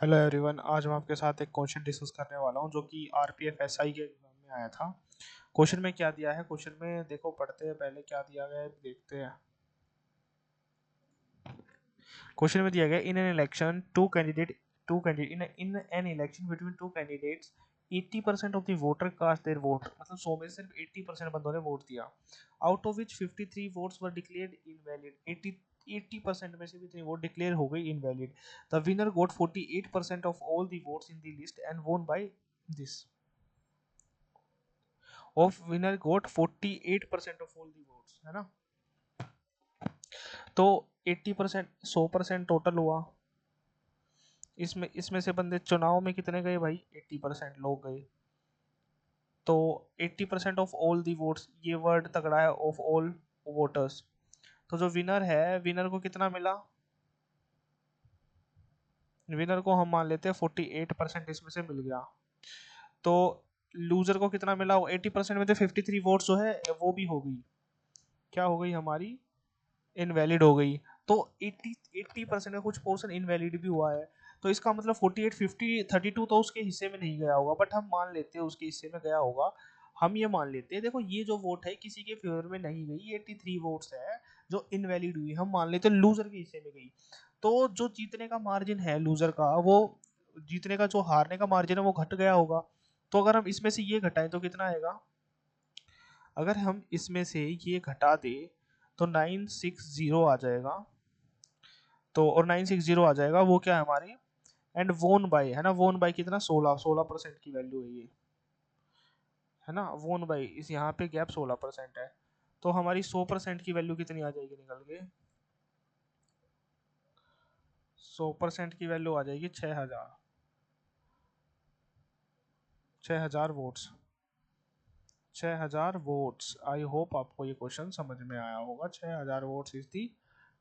Hello everyone. आज मैं आपके साथ एक क्वेश्चन डिस्कस करने वाला हूं जो कि आरपीएफ एसआई के एग्जाम में आया था। क्वेश्चन में क्या दिया है, क्वेश्चन में देखो, पढ़ते हैं पहले क्या दिया गया है, देखते हैं। क्वेश्चन में दिया गया, in an election two candidate in an election between two candidates 80% of the voter cast their vote, मतलब 100 में से सिर्फ 80% बंदों ने वोट दिया। Out of which 53 votes were declared invalid. 80% में से भी इतनी वोट डिक्लेयर हो गई invalid. The winner got 48% of all the votes in the list and won by this. Of winner got 48% of all the votes, है ना। तो 80%, 100% total हुआ। इसमें इसमें से बंदे चुनाव में कितने गए भाई? 80% लोग गए। तो 80% ऑफ ऑल दी वोट्स, ये वर्ड तगड़ा है, ऑफ ऑल वोटर्स। तो जो विनर है, विनर को कितना मिला? विनर को हम मान लेते हैं 48% इसमें से मिल गया। तो लूजर को कितना मिला? 80% में से 53 वोट्स जो है वो भी हो गई, क्या हो गई हमारी? इनवैलिड हो गई। तो 80% का कुछ पोर्शन इनवैलिड भी हुआ है। तो इसका मतलब 48, 50, 32 तो उसके हिस्से में नहीं गया होगा, बट हम मान लेते हैं उसके हिस्से में गया होगा। हम ये मान लेते हैं, देखो ये जो वोट है किसी के फेवर में नहीं गई, 83 वोट्स है जो इनवैलिड हुई, हम मान लेते हैं लूजर के हिस्से में गई। तो जो जीतने का मार्जिन है लूजर का, वो जीतने का, जो हारने का मार्जिन है वो घट गया होगा। तो अगर हम इसमें से ये घटाएं तो कितना आएगा? अगर हम इसमें से ये घटा दें तो 960 आ जाएगा। तो और 960 आ जाएगा, वो क्या है हमारी? एंड वोन बाय, है ना, वोन बाय कितना? 16% की वैल्यू है ये, है ना। वोन बाय इस यहाँ पे गैप 16% है। तो हमारी 100% की वैल्यू कितनी आ जाएगी निकल के? 100% की वैल्यू आ जाएगी 6000। 6000 वोट्स। 6000 वोट्स। आई होप आपको ये क्वेश्चन समझ में आया होगा। 6000 votes is the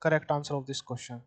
correct answer of this question.